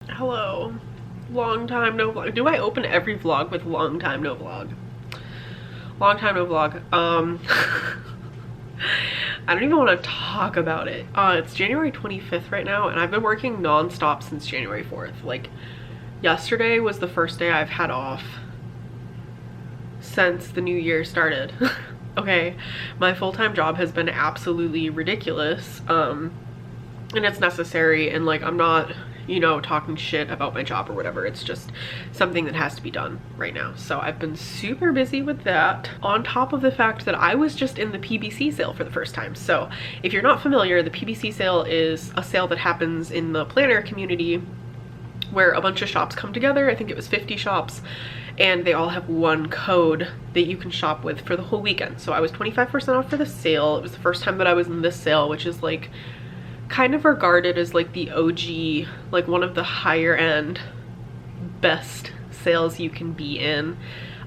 Hello. Long time no vlog. Do I open every vlog with long time no vlog? Long time no vlog. I don't even want to talk about it. It's January 25th right now, and I've been working non-stop since January 4th. Like, yesterday was the first day I've had off since the new year started. Okay, my full-time job has been absolutely ridiculous, and it's necessary, and like, I'm not, you know, talking shit about my job or whatever. It's just something that has to be done right now. So I've been super busy with that, on top of the fact that I was just in the PBC sale for the first time. So if you're not familiar, the PBC sale is a sale that happens in the planner community where a bunch of shops come together. I think it was 50 shops, and they all have one code that you can shop with for the whole weekend. So I was 25% off for the sale. It was the first time that I was in this sale, which is like kind of regarded as like the OG, like one of the higher end best sales you can be in.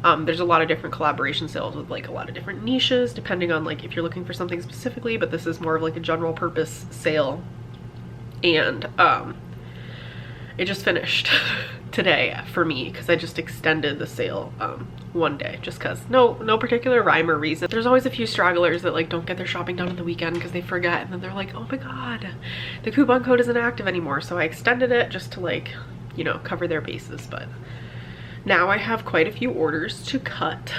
There's a lot of different collaboration sales with like a lot of different niches depending on like if you're looking for something specifically, but this is more of like a general purpose sale. And it just finished today for me because I just extended the sale one day just because no particular rhyme or reason. There's always a few stragglers that like don't get their shopping done on the weekend because they forget, and then they're like, oh my god, the coupon code isn't active anymore. So I extended it just to like, you know, cover their bases. But now I have quite a few orders to cut.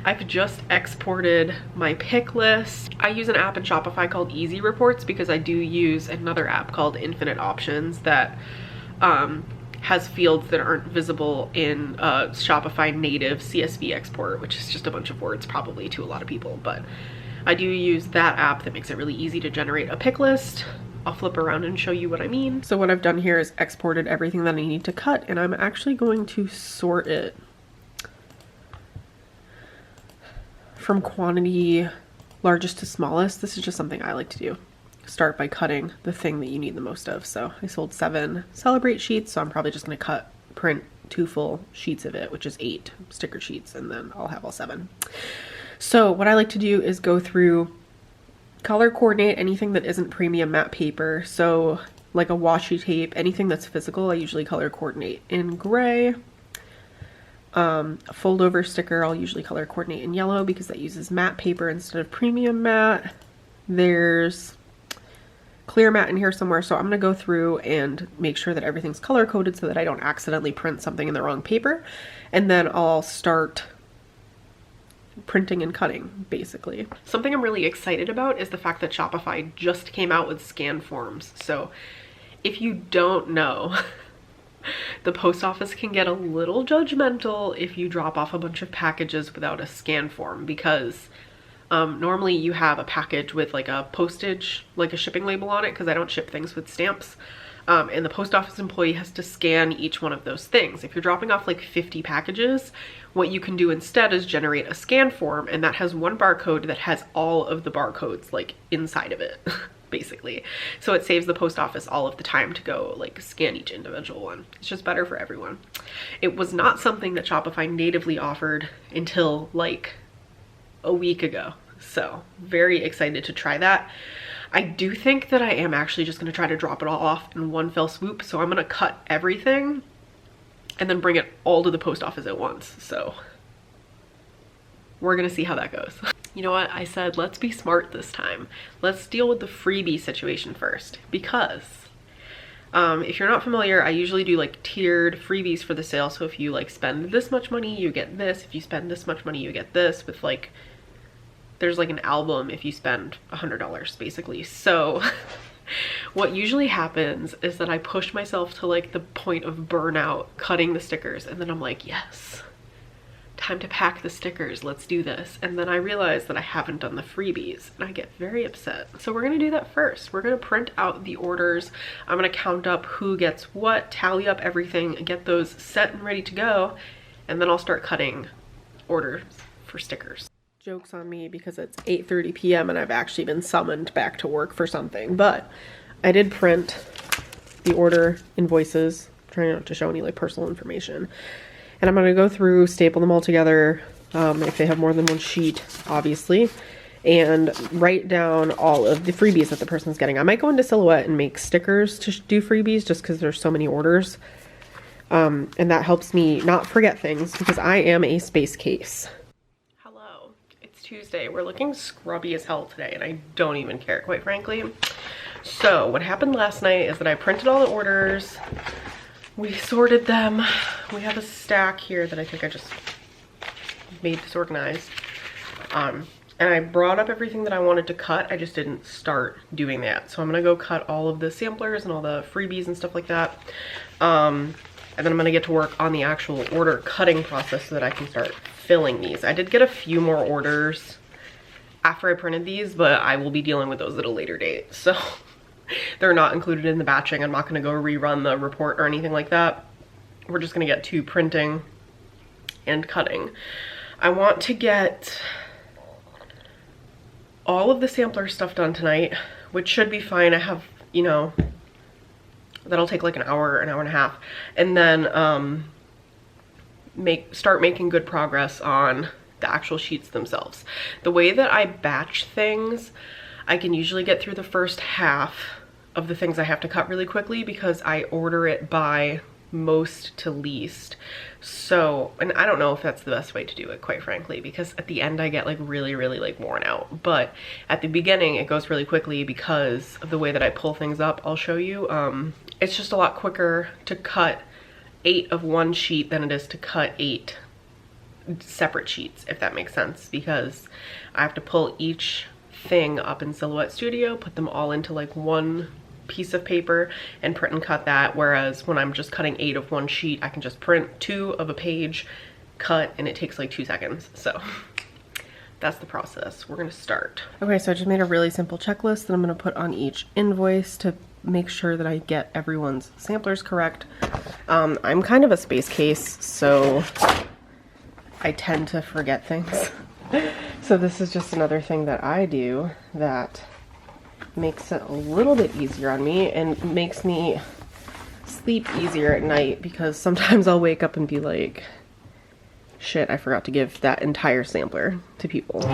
I've just exported my pick list. I use an app in Shopify called Easy Reports because I do use another app called Infinite Options that has fields that aren't visible in Shopify native CSV export, which is just a bunch of words probably to a lot of people. But I do use that app that makes it really easy to generate a pick list. I'll flip around and show you what I mean. So what I've done here is exported everything that I need to cut, and I'm actually going to sort it from quantity largest to smallest. This is just something I like to do. Start by cutting the thing that you need the most of. So I sold 7 Celebrate sheets, so I'm probably just going to print 2 full sheets of it, which is 8 sticker sheets, and then I'll have all 7. So what I like to do is go through, color coordinate anything that isn't premium matte paper. So like a washi tape, anything that's physical, I usually color coordinate in gray. A fold over sticker, I'll usually color coordinate in yellow because that uses matte paper instead of premium matte. There's clear matte in here somewhere, so I'm going to go through and make sure that everything's color coded so that I don't accidentally print something in the wrong paper, and then I'll start printing and cutting basically. Something I'm really excited about is the fact that Shopify just came out with scan forms. So if you don't know, the post office can get a little judgmental if you drop off a bunch of packages without a scan form, because normally you have a package with like a postage, like a shipping label on it, because I don't ship things with stamps, and the post office employee has to scan each one of those things. If you're dropping off like 50 packages, what you can do instead is generate a scan form, and that has one barcode that has all of the barcodes like inside of it. Basically. So it saves the post office all of the time to go like scan each individual one. It's just better for everyone. It was not something that Shopify natively offered until like a week ago. So very excited to try that. I do think that I am actually just going to try to drop it all off in one fell swoop. So I'm going to cut everything and then bring it all to the post office at once. So we're going to see how that goes. You know what? I said, let's be smart this time. Let's deal with the freebie situation first, because if you're not familiar, I usually do like tiered freebies for the sale. So if you like spend this much money, you get this. If you spend this much money, you get this, with like, there's like an album if you spend $100 basically. So what usually happens is that I push myself to like the point of burnout cutting the stickers, and then I'm like, yes, time to pack the stickers, let's do this. And then I realize that I haven't done the freebies, and I get very upset. So we're gonna do that first. We're gonna print out the orders. I'm gonna count up who gets what, tally up everything, and get those set and ready to go, and then I'll start cutting orders for stickers. Joke's on me because it's 8:30 p.m. and I've actually been summoned back to work for something, but I did print the order invoices, trying not to show any like personal information. And I'm going to go through, staple them all together, if they have more than one sheet, obviously. and write down all of the freebies that the person's getting. I might go into Silhouette and make stickers to do freebies just because there's so many orders. And that helps me not forget things because I am a space case. Hello, it's Tuesday. We're looking scrubby as hell today and I don't even care, quite frankly. So what happened last night is that I printed all the orders. We sorted them. We have a stack here that I think I just made disorganized. And I brought up everything that I wanted to cut. I just didn't start doing that. So I'm gonna go cut all of the samplers and all the freebies and stuff like that. And then I'm gonna get to work on the actual order cutting process so that I can start filling these. I did get a few more orders after I printed these, but I will be dealing with those at a later date. So they're not included in the batching. I'm not gonna go rerun the report or anything like that. We're just gonna get to printing and cutting. I want to get all of the sampler stuff done tonight, which should be fine. I have, you know, that'll take like an hour and a half. And then start making good progress on the actual sheets themselves. The way that I batch things, I can usually get through the first half of the things I have to cut really quickly because I order it by most to least. So, and I don't know if that's the best way to do it, quite frankly, because at the end I get like really like worn out. But at the beginning it goes really quickly because of the way that I pull things up. I'll show you. It's just a lot quicker to cut 8 of one sheet than it is to cut 8 separate sheets, if that makes sense, because I have to pull each thing up in Silhouette Studio, put them all into like one piece of paper and print and cut that, whereas when I'm just cutting 8 of one sheet, I can just print 2 of a page, cut, and it takes like 2 seconds. So that's the process. We're gonna start. Okay, so I just made a really simple checklist that I'm gonna put on each invoice to make sure that I get everyone's samplers correct. I'm kind of a space case, so I tend to forget things. So this is just another thing that I do that makes it a little bit easier on me and makes me sleep easier at night, because sometimes I'll wake up and be like, shit, I forgot to give that entire sampler to people.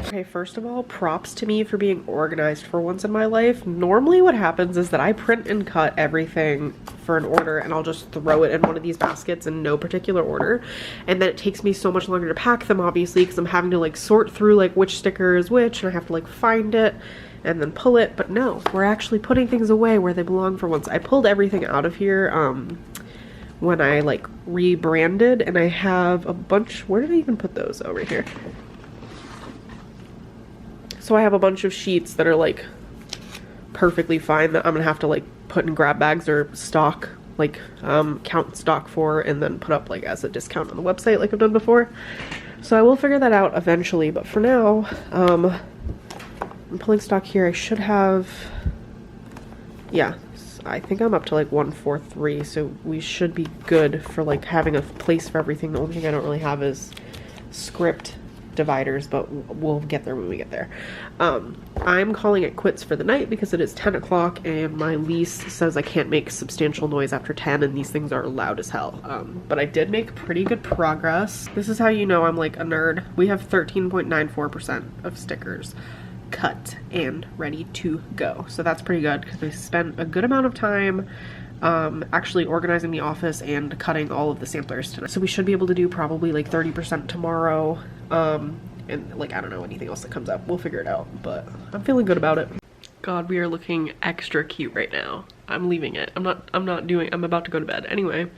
Okay, first of all, props to me for being organized for once in my life. Normally what happens is that I print and cut everything for an order and I'll just throw it in one of these baskets in no particular order. And then it takes me so much longer to pack them, obviously, because I'm having to like sort through like which sticker is which, and I have to like find it and then pull it. But no, we're actually putting things away where they belong for once. I pulled everything out of here when I like rebranded, and I have a bunch. Where did I even put those? Over here. So I have a bunch of sheets that are like perfectly fine that I'm gonna have to like put in grab bags or stock, like count stock for, and then put up like as a discount on the website like I've done before. So I will figure that out eventually, but for now, I'm pulling stock here. I should have, yeah, I think I'm up to like 143, so we should be good for like having a place for everything. The only thing I don't really have is script dividers, but we'll get there when we get there. I'm calling it quits for the night because it is 10 o'clock and my lease says I can't make substantial noise after 10, and these things are loud as hell. But I did make pretty good progress. This is how you know I'm like a nerd. We have 13.94% of stickers cut and ready to go. So that's pretty good because we spent a good amount of time actually organizing the office and cutting all of the samplers tonight. So we should be able to do probably like 30% tomorrow. And like, I don't know, anything else that comes up, we'll figure it out, but I'm feeling good about it. God, we are looking extra cute right now. I'm leaving it. I'm about to go to bed. Anyway,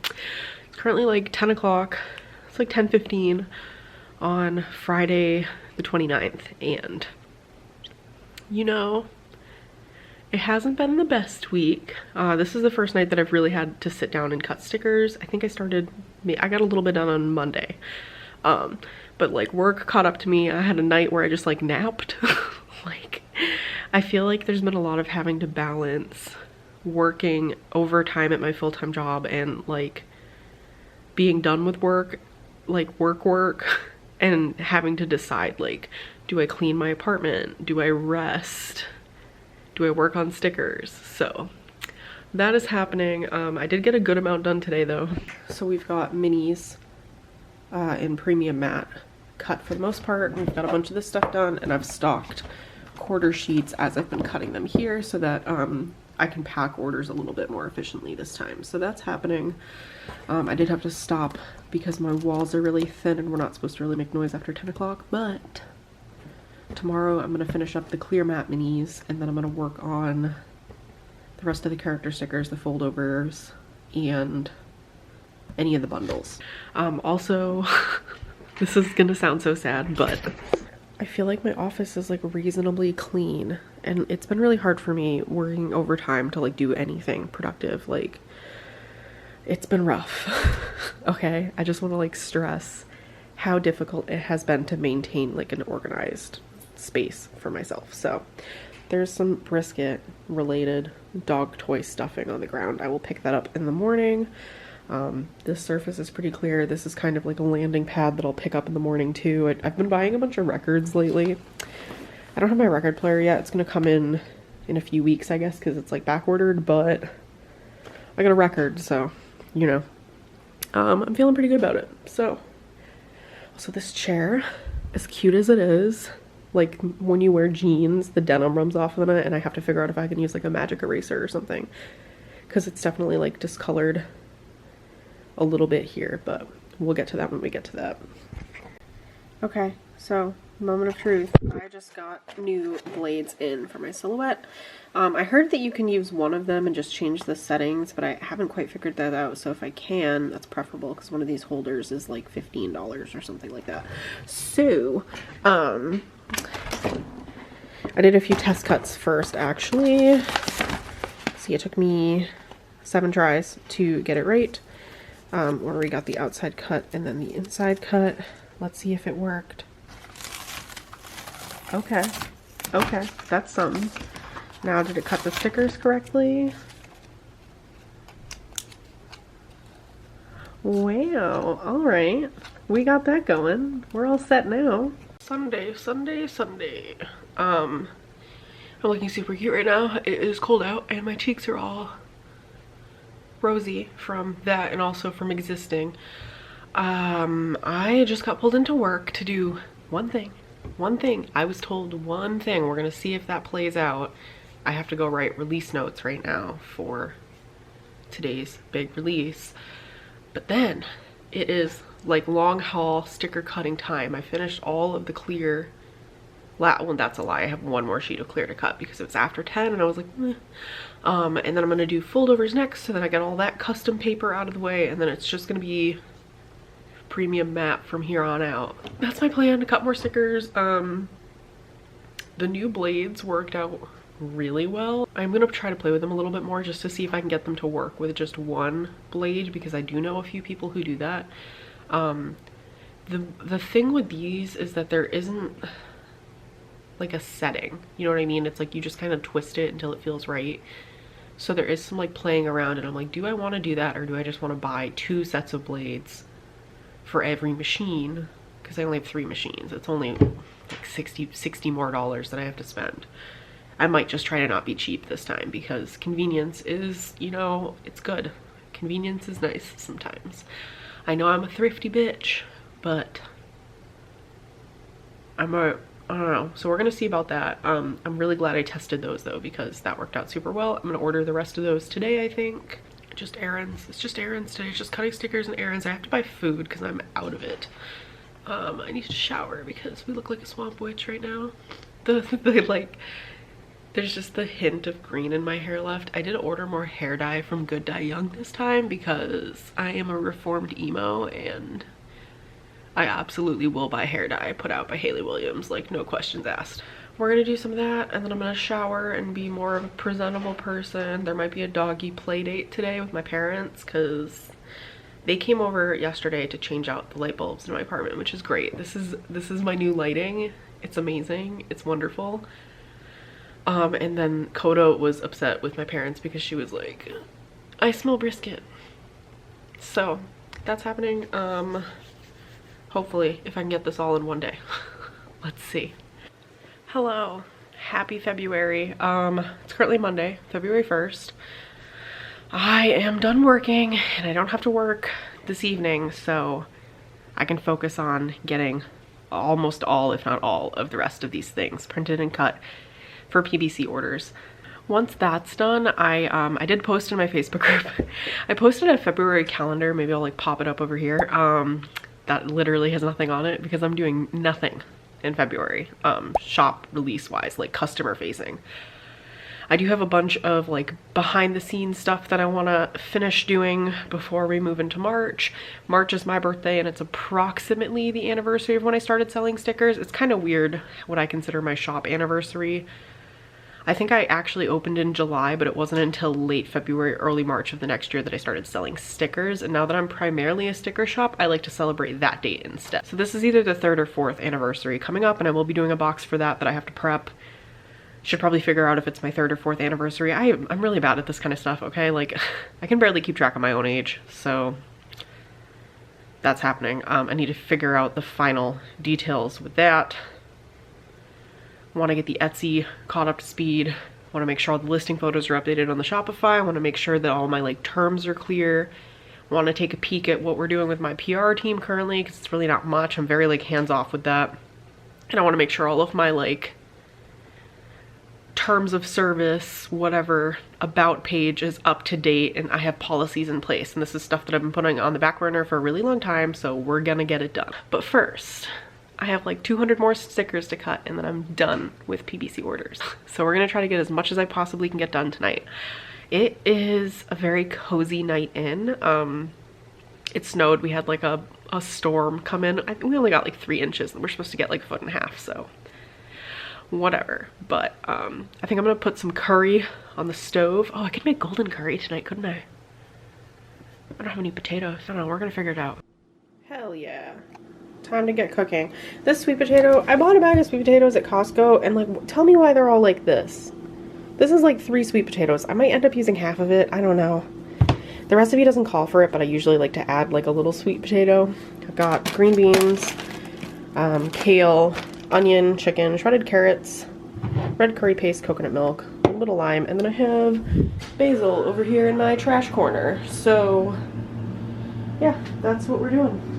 it's currently like 10 o'clock. It's like 10:15 on Friday the 29th. And you know, it hasn't been the best week. This is the first night that I've really had to sit down and cut stickers. I think I got a little bit done on Monday. But like work caught up to me. I had a night where I just like napped. Like, I feel like there's been a lot of having to balance working overtime at my full-time job and like being done with work, like work, and having to decide like, do I clean my apartment? Do I rest? Do I work on stickers? So that is happening. I did get a good amount done today though. So we've got minis in premium matte cut for the most part. We've got a bunch of this stuff done, and I've stocked quarter sheets as I've been cutting them here so that I can pack orders a little bit more efficiently this time. So that's happening. I did have to stop because my walls are really thin and we're not supposed to really make noise after 10 o'clock, but tomorrow I'm going to finish up the clear matte minis, and then I'm going to work on the rest of the character stickers, the foldovers, and any of the bundles. Also, this is going to sound so sad, but I feel like my office is like reasonably clean, and it's been really hard for me working overtime to like do anything productive. Like, it's been rough. Okay, I just want to like stress how difficult it has been to maintain like an organized space for myself. So there's some brisket related dog toy stuffing on the ground. I will pick that up in the morning. This surface is pretty clear. This is kind of like a landing pad that I'll pick up in the morning too. I've been buying a bunch of records lately. I don't have my record player yet. It's gonna come in a few weeks, I guess, because it's like back ordered, but I got a record, so you know, I'm feeling pretty good about it. So this chair, as cute as it is, like when you wear jeans, the denim rubs off of it, and I have to figure out if I can use like a magic eraser or something, because it's definitely like discolored a little bit here, but we'll get to that when we get to that. Okay, so moment of truth. I just got new blades in for my silhouette. I heard that you can use one of them and just change the settings, but I haven't quite figured that out, so if I can, that's preferable, because one of these holders is like $15 or something like that. So, I did a few test cuts first, actually. See, it took me 7 tries to get it right. Where we got the outside cut and then the inside cut. Let's see if it worked. Okay, that's something. Now, did it cut the stickers correctly? Wow, all right. We got that going. We're all set now. Sunday. I'm looking super cute right now. It is cold out and my cheeks are all rosy from that and also from existing. I just got pulled into work to do one thing. I was told one thing. We're gonna see if that plays out. I have to go write release notes right now for today's big release. But then it is like long haul sticker cutting time. I finished all of the clear. Well, that's a lie. I have one more sheet of clear to cut because it was after 10 and I was like, meh. And then I'm gonna do foldovers next, so then I get all that custom paper out of the way, and then it's just gonna be premium matte from here on out. That's my plan, to cut more stickers. The new blades worked out really well. I'm gonna try to play with them a little bit more just to see if I can get them to work with just one blade, because I do know a few people who do that. The thing with these is that there isn't like a setting, you know what I mean? It's like you just kind of twist it until it feels right. So there is some like playing around, and I'm like, do I want to do that, or do I just want to buy 2 sets of blades for every machine? Because I only have 3 machines. It's only like $60 more that I have to spend. I might just try to not be cheap this time, because convenience is, you know, it's good. Convenience is nice sometimes. I know I'm a thrifty bitch, but I don't know. So we're gonna see about that. I'm really glad I tested those though, because that worked out super well. I'm gonna order the rest of those today, I think. Just errands. It's just errands today. It's just cutting stickers and errands. I have to buy food because I'm out of it. I need to shower because we look like a swamp witch right now. Like, there's just the hint of green in my hair left. I did order more hair dye from Good Dye Young this time because I am a reformed emo, and I absolutely will buy hair dye put out by Hayley Williams, like no questions asked. We're gonna do some of that, and then I'm gonna shower and be more of a presentable person. There might be a doggy play date today with my parents, because they came over yesterday to change out the light bulbs in my apartment, which is great. This is my new lighting. It's amazing. It's wonderful. And then Kodo was upset with my parents because she was like, I smell brisket. So that's happening. Hopefully, if I can get this all in one day. Let's see. Hello, happy February. It's currently Monday, February 1st. I am done working and I don't have to work this evening, so I can focus on getting almost all, if not all, of the rest of these things printed and cut for PBC orders. Once that's done, I did post in my Facebook group. I posted a February calendar. Maybe I'll like pop it up over here. That literally has nothing on it because I'm doing nothing in February, shop release wise, like customer facing. I do have a bunch of like behind the scenes stuff that I want to finish doing before we move into March. March is my birthday and it's approximately the anniversary of when I started selling stickers. It's kind of weird what I consider my shop anniversary. I think I actually opened in July, but it wasn't until late February, early March of the next year that I started selling stickers. And now that I'm primarily a sticker shop, I like to celebrate that date instead. So this is either the 3rd or 4th anniversary coming up, and I will be doing a box for that I have to prep. Should probably figure out if it's my 3rd or 4th anniversary. I'm really bad at this kind of stuff, okay? Like, I can barely keep track of my own age, so that's happening. I need to figure out the final details with that. Want to get the Etsy caught up to speed. Want to make sure all the listing photos are updated on the Shopify. Want to make sure that all my like terms are clear. Want to take a peek at what we're doing with my PR team currently, because it's really not much. I'm very like hands off with that. And I want to make sure all of my like terms of service, whatever, about page is up to date and I have policies in place. And this is stuff that I've been putting on the back burner for a really long time, so we're gonna get it done. But first, I have like 200 more stickers to cut and then I'm done with PBC orders. So we're gonna try to get as much as I possibly can get done tonight. It is a very cozy night in. It snowed. We had like a storm come in. We only got like 3 inches and we're supposed to get like 1.5 feet, so whatever. But I think I'm gonna put some curry on the stove. Oh, I could make golden curry tonight, couldn't I? I don't have any potatoes. I don't know, we're gonna figure it out. Hell yeah. Time to get cooking. This sweet potato, I bought a bag of sweet potatoes at Costco, and like, tell me why they're all like this. This is like 3 sweet potatoes. I might end up using half of it. I don't know. The recipe doesn't call for it, but I usually like to add like a little sweet potato. I've got green beans, kale, onion, chicken, shredded carrots, red curry paste, coconut milk, a little lime, and then I have basil over here in my trash corner. So yeah, that's what we're doing.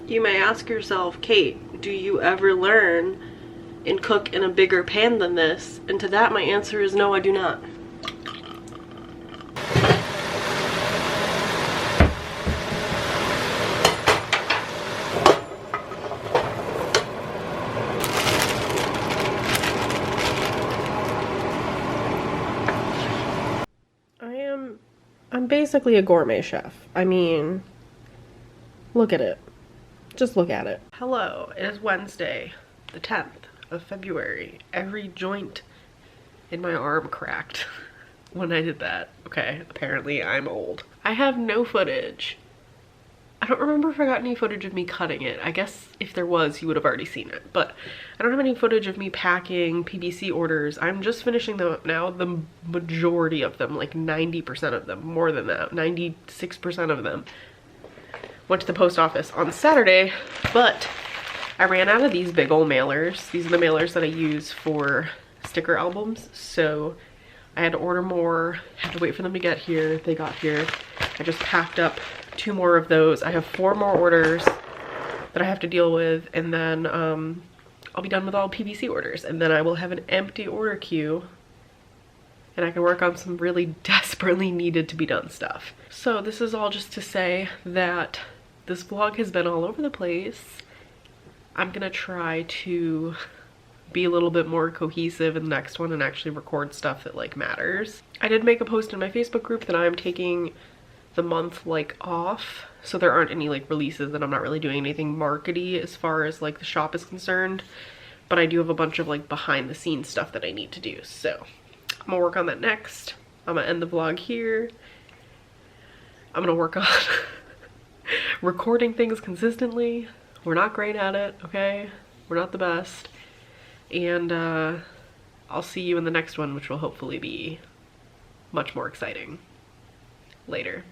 You may ask yourself, Kate, do you ever learn and cook in a bigger pan than this? And to that, my answer is no, I do not. I'm basically a gourmet chef. I mean, look at it. Just look at it. Hello, it is Wednesday, the 10th of February. Every joint in my arm cracked when I did that. Okay, apparently I'm old. I have no footage. I don't remember if I got any footage of me cutting it. I guess if there was, you would have already seen it. But I don't have any footage of me packing PBC orders. I'm just finishing them up now. The majority of them, like 90% of them, more than that, 96% of them, went to the post office on Saturday, but I ran out of these big old mailers. These are the mailers that I use for sticker albums, so I had to order more, had to wait for them to get here. They got here. I just packed up 2 more of those. I have 4 more orders that I have to deal with, and then I'll be done with all PBC orders, and then I will have an empty order queue and I can work on some really desperately needed to be done stuff. So this is all just to say that this vlog has been all over the place. I'm gonna try to be a little bit more cohesive in the next one and actually record stuff that like matters. I did make a post in my Facebook group that I'm taking the month like off, so there aren't any like releases, and I'm not really doing anything markety as far as like the shop is concerned, but I do have a bunch of like behind the scenes stuff that I need to do, so I'm gonna work on that next. I'm gonna end the vlog here. I'm gonna work on recording things consistently. We're not great at it, okay? We're not the best. And I'll see you in the next one, which will hopefully be much more exciting. Later.